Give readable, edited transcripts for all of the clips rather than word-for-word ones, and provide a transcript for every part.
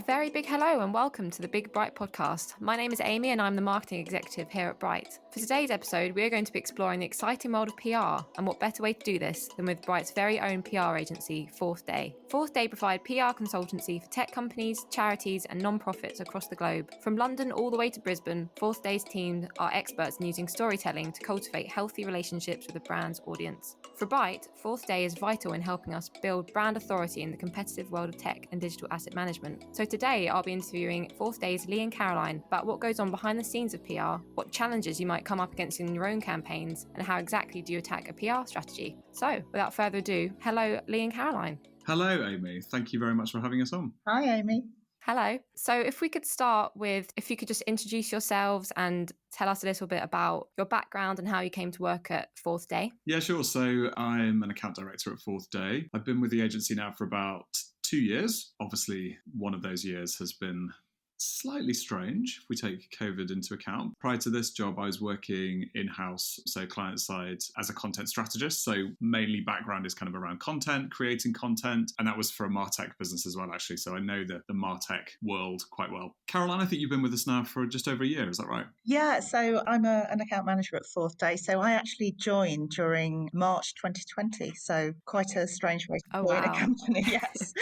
very big hello and welcome to the Big Bright podcast. My name is Amy and I'm the marketing executive here at Bright. For today's episode, we are going to be exploring the exciting world of PR, and what better way to do this than with Bright's very own PR agency, Fourth Day. Fourth Day provide PR consultancy for tech companies, charities and non-profits across the globe. From London all the way to Brisbane, Fourth Day's team are experts in using storytelling to cultivate healthy relationships with a brand's audience. For Bright, Fourth Day is vital in helping us build brand authority in the competitive world of tech and digital asset management. So today I'll be interviewing Fourth Day's Lee and Caroline about what goes on behind the scenes of PR, what challenges you might come up against in your own campaigns, and how exactly do you attack a PR strategy. So without further ado, hello Lee and Caroline. Hello Amy, thank you very much for having us on. Hi Amy. Hello. So if we could start with, if you could just introduce yourselves and tell us a little bit about your background and how you came to work at Fourth Day. Yeah, sure. So I'm an account director at Fourth Day. I've been with the agency now for about 2 years. Obviously, one of those years has been slightly strange if we take COVID into account. Prior to this job, I was working in-house, so client side, as a content strategist. So mainly background is kind of around content, creating content, and that was for a martech business as well, actually. So I know the martech world quite well. Caroline, I think you've been with us now for just over a year, is that right? Yeah, so I'm an account manager at Fourth Day. So I actually joined during March 2020. So quite a strange way to join a company, yes.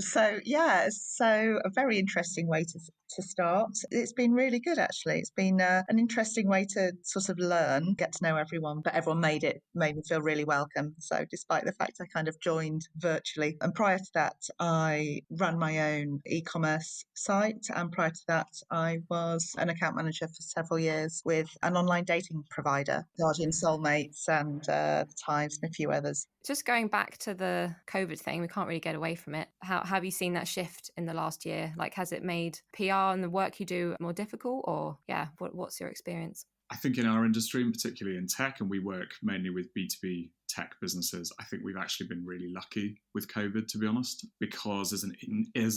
So a very interesting way to start. It's been really good, actually. It's been an interesting way to sort of learn, get to know everyone, but everyone made me feel really welcome. So despite the fact I kind of joined virtually. And prior to that, I ran my own e-commerce site. And prior to that, I was an account manager for several years with an online dating provider, Guardian Soulmates and The Times and a few others. Just going back to the COVID thing, we can't really get away from it. How have you seen that shift in the last year? Like, has it made PR and the work you do more difficult, or what's your experience? I think in our industry, and particularly in tech, and we work mainly with B2B tech businesses, I think we've actually been really lucky with COVID, to be honest, because as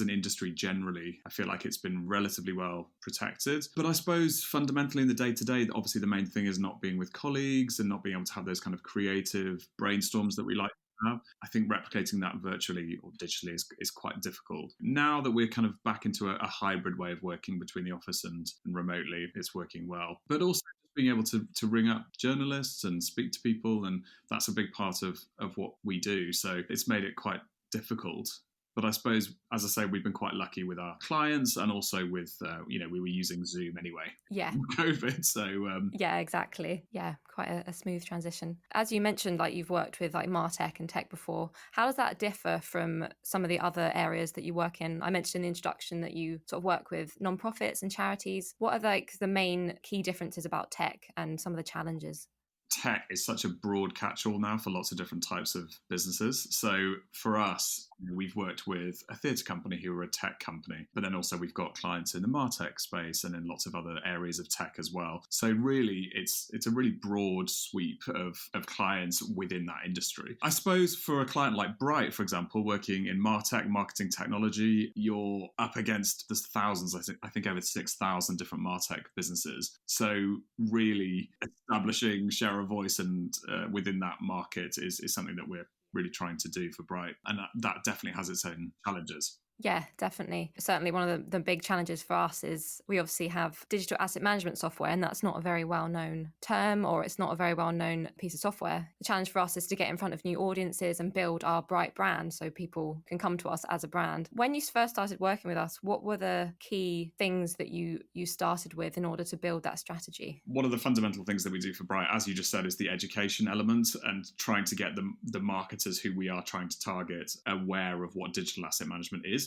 an industry generally, I feel like it's been relatively well protected. But I suppose fundamentally in the day-to-day, obviously the main thing is not being with colleagues and not being able to have those kind of creative brainstorms that we like. I think replicating that virtually or digitally is quite difficult. Now that we're kind of back into a hybrid way of working between the office and remotely, it's working well. But also being able to ring up journalists and speak to people, and that's a big part of what we do. So it's made it quite difficult. But I suppose, as I say, we've been quite lucky with our clients, and also with, we were using Zoom anyway. Yeah. COVID. So yeah, exactly. Yeah, quite a smooth transition. As you mentioned, like you've worked with like martech and tech before. How does that differ from some of the other areas that you work in? I mentioned in the introduction that you sort of work with non-profits and charities. What are like the main key differences about tech and some of the challenges? Tech is such a broad catch-all now for lots of different types of businesses. So for us, we've worked with a theatre company who are a tech company, but then also we've got clients in the martech space and in lots of other areas of tech as well. So really, it's a really broad sweep of clients within that industry. I suppose for a client like Bright, for example, working in martech, marketing technology, you're up against there's thousands, I think over 6,000 different martech businesses. So really establishing share of voice and within that market is something that we're really trying to do for Bright, and that definitely has its own challenges. Yeah, definitely. Certainly one of the big challenges for us is we obviously have digital asset management software, and that's not a very well-known term, or it's not a very well-known piece of software. The challenge for us is to get in front of new audiences and build our Bright brand so people can come to us as a brand. When you first started working with us, what were the key things that you started with in order to build that strategy? One of the fundamental things that we do for Bright, as you just said, is the education element and trying to get the marketers who we are trying to target aware of what digital asset management is.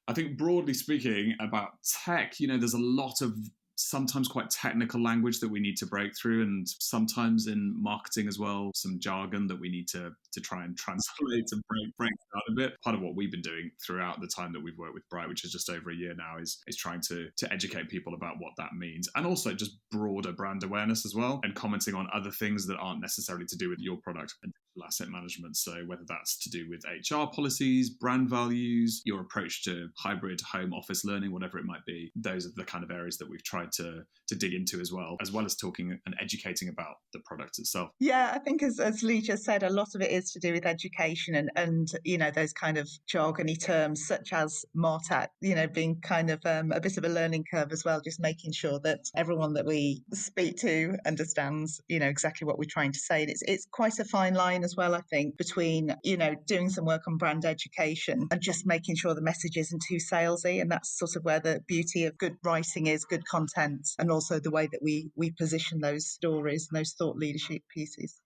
I think broadly speaking about tech, there's a lot of sometimes quite technical language that we need to break through, and sometimes in marketing as well, some jargon that we need to try and translate and break out a bit. Part of what we've been doing throughout the time that we've worked with Bright, which is just over a year now, is trying to educate people about what that means, and also just broader brand awareness as well, and commenting on other things that aren't necessarily to do with your product and asset management. So whether that's to do with HR policies, brand values, your approach to hybrid home office learning, whatever it might be, those are the kind of areas that we've tried to dig into as well as talking and educating about the product itself. Yeah, I think as Lee just said, a lot of it is to do with education and those kind of jargony terms such as martech, being kind of a bit of a learning curve as well, just making sure that everyone that we speak to understands, exactly what we're trying to say. And it's quite a fine line as well, I think, between, doing some work on brand education and just making sure the message isn't too salesy. And that's sort of where the beauty of good writing is, good content, and also the way that we position those stories and those thought leadership pieces.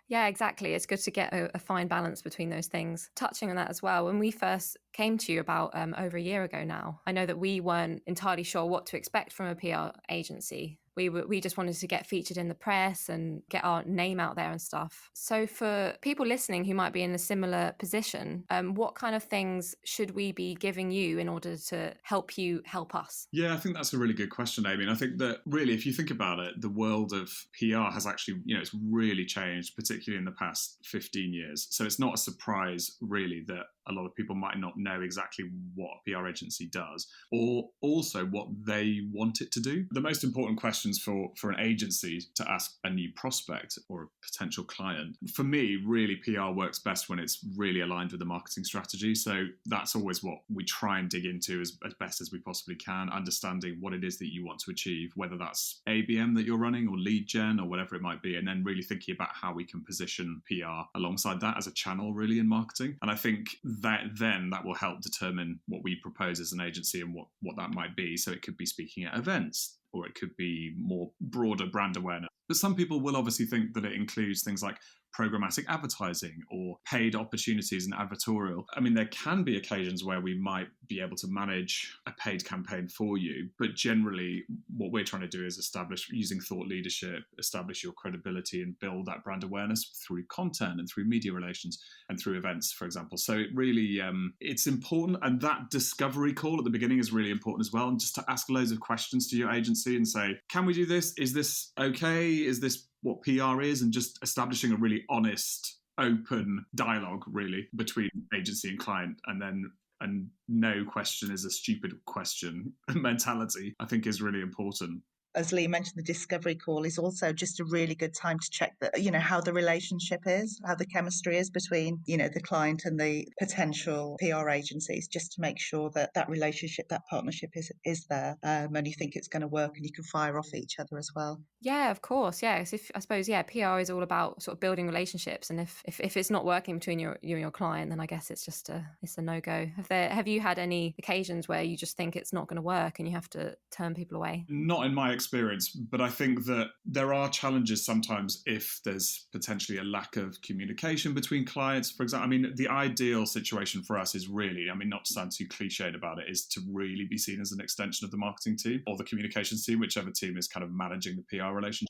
Yeah, exactly. It's good to get a fine balance between those things. Touching on that as well, when we first came to you about over a year ago now, I know that we weren't entirely sure what to expect from a PR agency. We just wanted to get featured in the press and get our name out there and stuff. So for people listening who might be in a similar position, what kind of things should we be giving you in order to help you help us? Yeah, I think that's a really good question, Amy. And I think that really, if you think about it, the world of PR has actually, it's really changed, particularly in the past 15 years. So it's not a surprise, really, that a lot of people might not know exactly what a PR agency does or also what they want it to do. The most important questions for an agency to ask a new prospect or a potential client, for me, really, PR works best when it's really aligned with the marketing strategy. So that's always what we try and dig into as best as we possibly can, understanding what it is that you want to achieve, whether that's ABM that you're running or lead gen or whatever it might be, and then really thinking about how we can position PR alongside that as a channel really in marketing. And I think that will help determine what we propose as an agency and what that might be. So it could be speaking at events, or it could be more broader brand awareness. But some people will obviously think that it includes things like programmatic advertising or paid opportunities and advertorial. I mean, there can be occasions where we might be able to manage a paid campaign for you, but generally what we're trying to do is establish, using thought leadership, establish your credibility and build that brand awareness through content and through media relations and through events, for example. So it really, it's important. And that discovery call at the beginning is really important as well. And just to ask loads of questions to your agency and say, can we do this? Is this okay? Is this what PR is? And just establishing a really honest, open dialogue really between agency and client, and no question is a stupid question mentality, I think is really important. As Lee mentioned, the discovery call is also just a really good time to check that, how the relationship is, how the chemistry is between, the client and the potential PR agencies, just to make sure that that relationship, that partnership is there, and you think it's going to work and you can fire off at each other as well. Yeah, of course. Yeah, I suppose PR is all about sort of building relationships, and if it's not working between you and your client, then I guess it's a no-go. Have you had any occasions where you just think it's not going to work and you have to turn people away? Not in my experience, but I think that there are challenges sometimes if there's potentially a lack of communication between clients. For example, I mean, the ideal situation for us is really, not to sound too cliched about it, is to really be seen as an extension of the marketing team or the communications team, whichever team is kind of managing the PR relationship.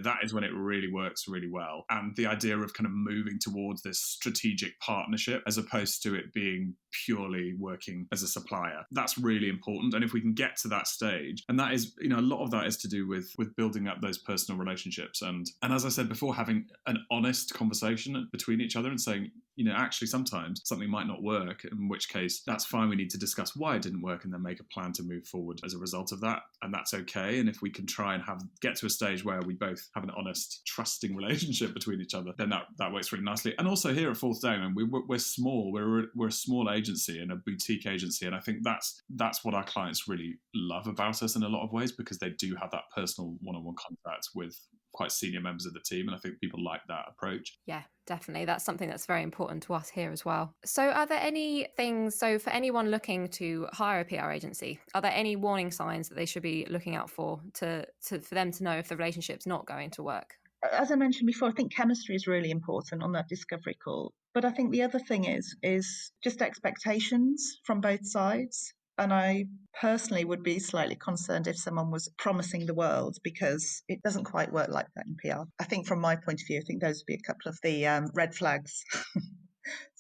That is when it really works really well. And the idea of kind of moving towards this strategic partnership as opposed to it being purely working as a supplier, that's really important. And if we can get to that stage, and that is, a lot of that is to do with building up those personal relationships. And as I said before, having an honest conversation between each other and saying, actually sometimes something might not work, in which case that's fine. We need to discuss why it didn't work and then make a plan to move forward as a result of that. And that's okay. And if we can try and get to a stage where we both have an honest, trusting relationship between each other, then that works really nicely. And also here at Fourth Dome, and we're small, we're a small agency and a boutique agency. And I think that's what our clients really love about us in a lot of ways, because they do have that personal one-on-one contact with quite senior members of the team. And I think people like that approach. Yeah, definitely. That's something that's very important to us here as well. So are there any things, for anyone looking to hire a PR agency, are there any warning signs that they should be looking out for for them to know if the relationship's not going to work? As I mentioned before, I think chemistry is really important on that discovery call. But I think the other thing is just expectations from both sides. And I personally would be slightly concerned if someone was promising the world, because it doesn't quite work like that in PR. I think from my point of view, I think those would be a couple of the red flags.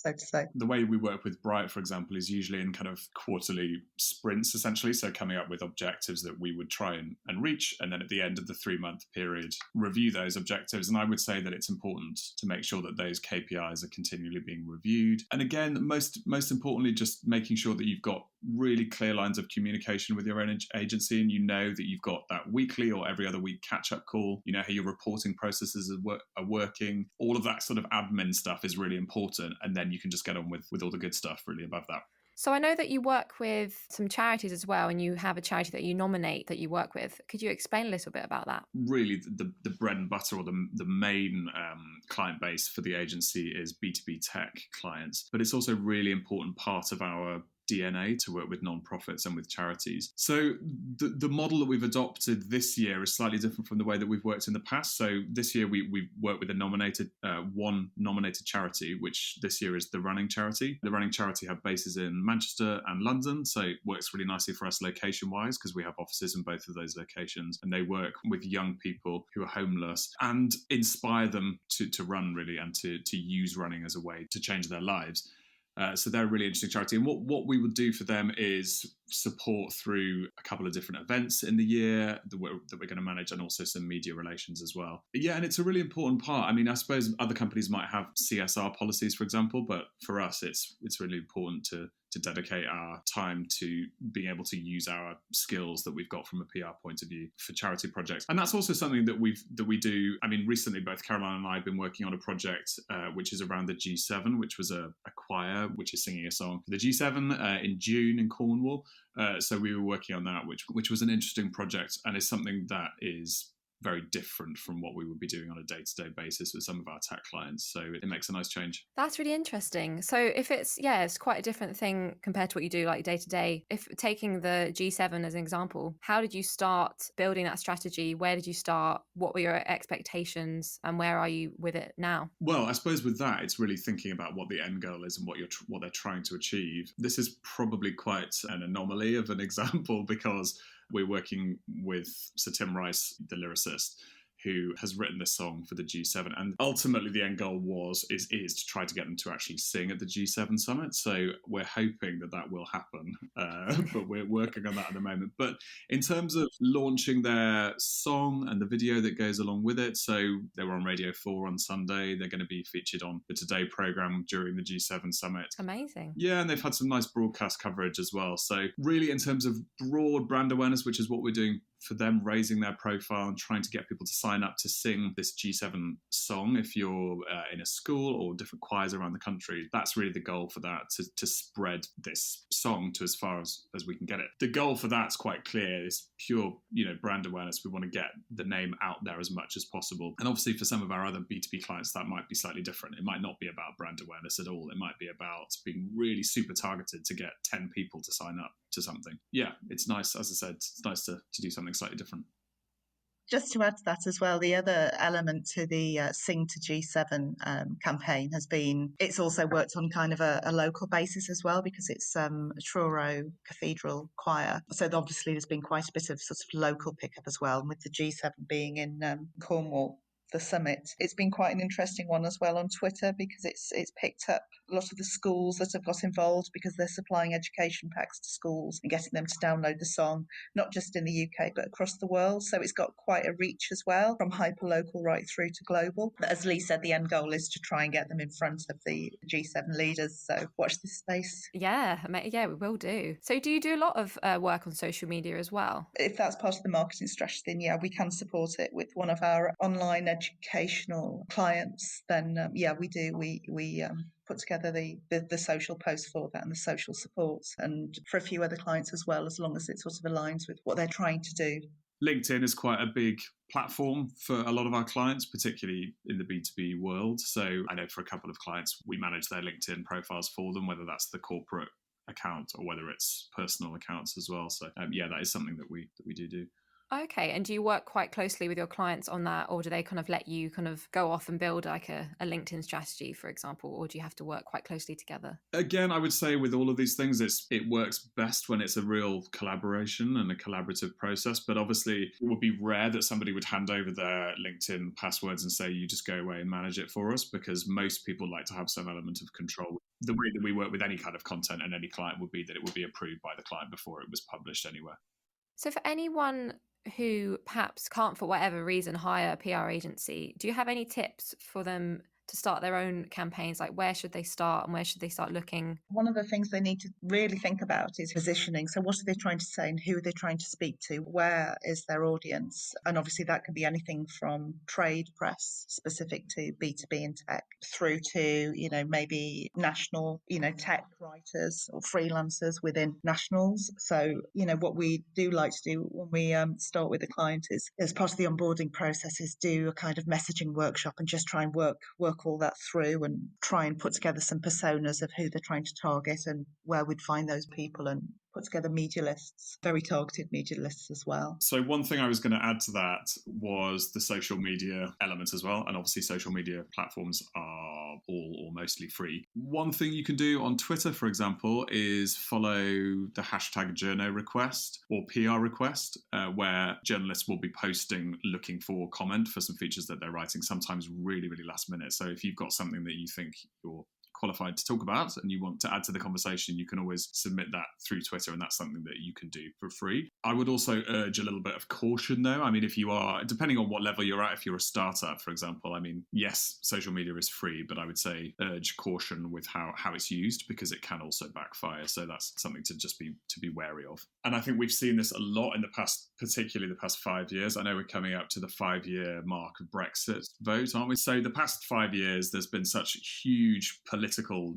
so to say. The way we work with Bright, for example, is usually in kind of quarterly sprints, essentially. So coming up with objectives that we would try and reach. And then at the end of the 3-month period, review those objectives. And I would say that it's important to make sure that those KPIs are continually being reviewed. And again, most importantly, just making sure that you've got really clear lines of communication with your own agency, and you know that you've got that weekly or every other week catch-up call. You know how your reporting processes are working. All of that sort of admin stuff is really important, and then you can just get on with all the good stuff really above that. So I know that you work with some charities as well, and you have a charity that you nominate that you work with. Could you explain a little bit about that? Really, the bread and butter, or the main client base for the agency is B2B tech clients, but it's also a really important part of our DNA to work with non-profits and with charities. So the model that we've adopted this year is slightly different from the way that we've worked in the past. So this year we've worked with one nominated charity, which this year is the Running Charity. The Running Charity have bases in Manchester and London, so it works really nicely for us location-wise because we have offices in both of those locations, and they work with young people who are homeless and inspire them to run really, and to use running as a way to change their lives. So they're a really interesting charity. And what we would do for them is support through a couple of different events in the year that we're going to manage, and also some media relations as well. Yeah, and it's a really important part. I mean, I suppose other companies might have CSR policies, for example, but for us, it's really important to dedicate our time to being able to use our skills that we've got from a PR point of view for charity projects. And that's also something that we do. I mean, recently, both Caroline and I have been working on a project which is around the G7, which was a choir which is singing a song for the G7 in June in Cornwall. So we were working on that, which was an interesting project, and is something that is very different from what we would be doing on a day-to-day basis with some of our tech clients. So it makes a nice change. That's really interesting. So if it's quite a different thing compared to what you do like day-to-day. If taking the G7 as an example, how did you start building that strategy? Where did you start? What were your expectations, and where are you with it now? Well, I suppose with that, it's really thinking about what the end goal is and what they're trying to achieve. This is probably quite an anomaly of an example, because we're working with Sir Tim Rice, the lyricist, who has written this song for the G7. And ultimately the end goal is to try to get them to actually sing at the G7 summit. So we're hoping that will happen, but we're working on that at the moment. But in terms of launching their song and the video that goes along with it, so they were on Radio 4 on Sunday. They're going to be featured on the Today programme during the G7 summit. Amazing. Yeah, and they've had some nice broadcast coverage as well. So really in terms of broad brand awareness, which is what we're doing for them, raising their profile and trying to get people to sign up to sing this G7 song if you're in a school or different choirs around the country. That's really the goal for that, to spread this song to as far as we can get it. The goal for that's quite clear. It's pure, brand awareness. We want to get the name out there as much as possible. And obviously for some of our other B2B clients, that might be slightly different. It might not be about brand awareness at all. It might be about being really super targeted to get 10 people to sign up to something. Yeah, it's nice. As I said, it's nice to do something slightly different. Just to add to that as well, the other element to the Sing to G7 campaign has been, it's also worked on kind of a local basis as well, because it's a Truro Cathedral choir. So obviously there's been quite a bit of sort of local pickup as well, and with the G7 being in Cornwall, the summit. It's been quite an interesting one as well on Twitter, because it's picked up a lot of the schools that have got involved, because they're supplying education packs to schools and getting them to download the song, not just in the UK but across the world. So it's got quite a reach as well, from hyper-local right through to global. But as Lee said, the end goal is to try and get them in front of the G7 leaders. So watch this space. Yeah, we will do. So do you do a lot of work on social media as well? If that's part of the marketing strategy, then yeah, we can support it with one of our online educational clients. Then we do. We put together the social posts for that and the social support, and for a few other clients as well, as long as it sort of aligns with what they're trying to do. LinkedIn is quite a big platform for a lot of our clients, particularly in the B2B world. So I know for a couple of clients, we manage their LinkedIn profiles for them, whether that's the corporate account or whether it's personal accounts as well. So that is something that we do. Okay. And do you work quite closely with your clients on that, or do they kind of let you kind of go off and build like a LinkedIn strategy, for example, or do you have to work quite closely together? Again, I would say with all of these things, it works best when it's a real collaboration and a collaborative process. But obviously, it would be rare that somebody would hand over their LinkedIn passwords and say, you just go away and manage it for us, because most people like to have some element of control. The way that we work with any kind of content and any client would be that it would be approved by the client before it was published anywhere. So for anyone who perhaps can't, for whatever reason, hire a PR agency, do you have any tips for them to start their own campaigns? Like, where should they start and where should they start looking? One of the things they need to really think about is positioning. So what are they trying to say and who are they trying to speak to? Where is their audience? And obviously that can be anything from trade press specific to B2B and tech through to, maybe national, tech writers or freelancers within nationals. So, what we do like to do when we start with a client is, as part of the onboarding process, is do a kind of messaging workshop and just try and work all that through and try and put together some personas of who they're trying to target and where we'd find those people, and put together media lists, very targeted media lists as well. So one thing I was going to add to that was the social media element as well. And obviously social media platforms are all or mostly free. One thing you can do on Twitter, for example, is follow the hashtag journo request or PR request, where journalists will be posting looking for comment for some features that they're writing, sometimes really, really last minute. So if you've got something that you think you're qualified to talk about and you want to add to the conversation, you can always submit that through Twitter, and that's something that you can do for free. I would also urge a little bit of caution though. I mean, if you are, depending on what level you're at, if you're a startup, for example, I mean, yes, social media is free, but I would say urge caution with how it's used, because it can also backfire. So that's something to just be wary of. And I think we've seen this a lot in the past, particularly the past 5 years. I know we're coming up to the 5-year mark of Brexit vote, aren't we? So the past 5 years, there's been such huge political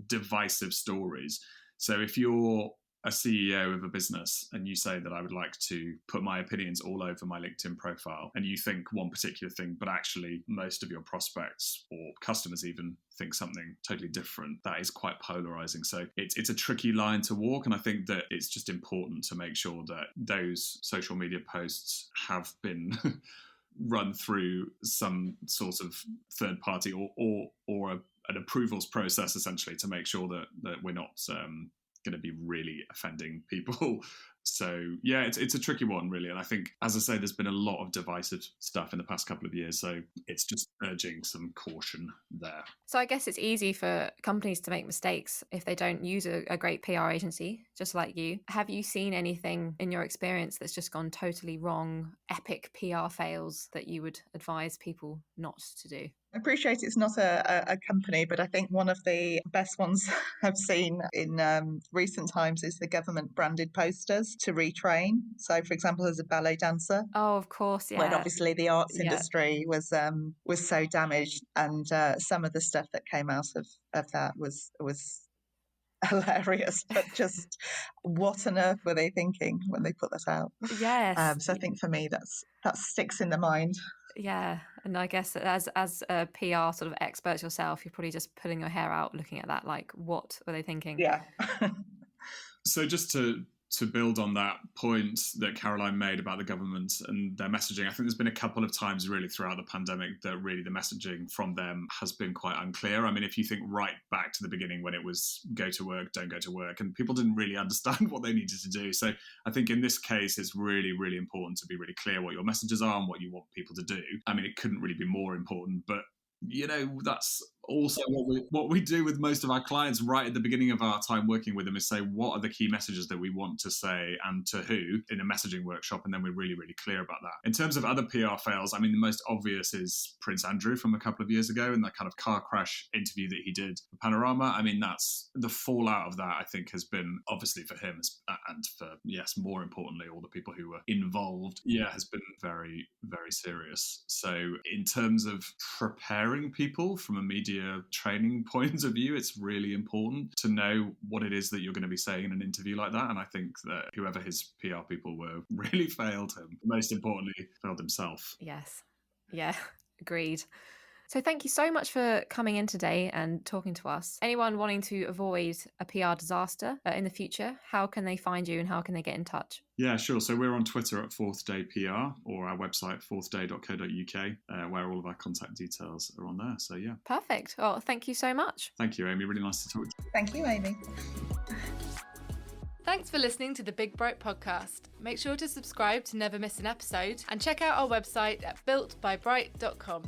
divisive stories. So if you're a CEO of a business and you say that I would like to put my opinions all over my LinkedIn profile, and you think one particular thing, but actually most of your prospects or customers even think something totally different, that is quite polarizing. So it's a tricky line to walk. And I think that it's just important to make sure that those social media posts have been run through some sort of third party or an approvals process, essentially, to make sure that we're not going to be really offending people. So yeah, it's a tricky one, really. And I think, as I say, there's been a lot of divisive stuff in the past couple of years. So it's just urging some caution there. So I guess it's easy for companies to make mistakes if they don't use a great PR agency, just like you. Have you seen anything in your experience that's just gone totally wrong, epic PR fails that you would advise people not to do? I appreciate it's not a company, but I think one of the best ones I've seen in recent times is the government branded posters to retrain. So, for example, as a ballet dancer. Oh, of course, yeah. When obviously the arts industry was so damaged, and some of the stuff that came out of that was hilarious, but just what on earth were they thinking when they put that out? Yes. So I think for me that sticks in the mind. Yeah, and I guess as a PR sort of expert yourself, you're probably just pulling your hair out looking at that, like, what were they thinking? Yeah. So just to build on that point that Caroline made about the government and their messaging, I think there's been a couple of times really throughout the pandemic that really the messaging from them has been quite unclear. I mean, if you think right back to the beginning when it was go to work, don't go to work, and people didn't really understand what they needed to do. So I think in this case, it's really, really important to be really clear what your messages are and what you want people to do. I mean, it couldn't really be more important, but that's also what we do with most of our clients right at the beginning of our time working with them, is say, what are the key messages that we want to say and to who in a messaging workshop, and then we're really, really clear about that. In terms of other PR fails, I mean, the most obvious is Prince Andrew from a couple of years ago and that kind of car crash interview that he did for Panorama. I mean, that's the fallout of that, I think, has been obviously for him and for, yes, more importantly, all the people who were involved, has been very, very serious. So in terms of preparing people from a media training point of view, it's really important to know what it is that you're going to be saying in an interview like that. And I think that whoever his PR people were really failed him. Most importantly, failed himself. Yes. Yeah, agreed. So thank you so much for coming in today and talking to us. Anyone wanting to avoid a PR disaster in the future, how can they find you and how can they get in touch? Yeah, sure. So we're on Twitter at Fourth Day PR, or our website, fourthday.co.uk, where all of our contact details are on there. So yeah. Perfect. Well, thank you so much. Thank you, Amy. Really nice to talk to you. Thank you, Amy. Thanks for listening to the Big Bright podcast. Make sure to subscribe to never miss an episode and check out our website at builtbybright.com.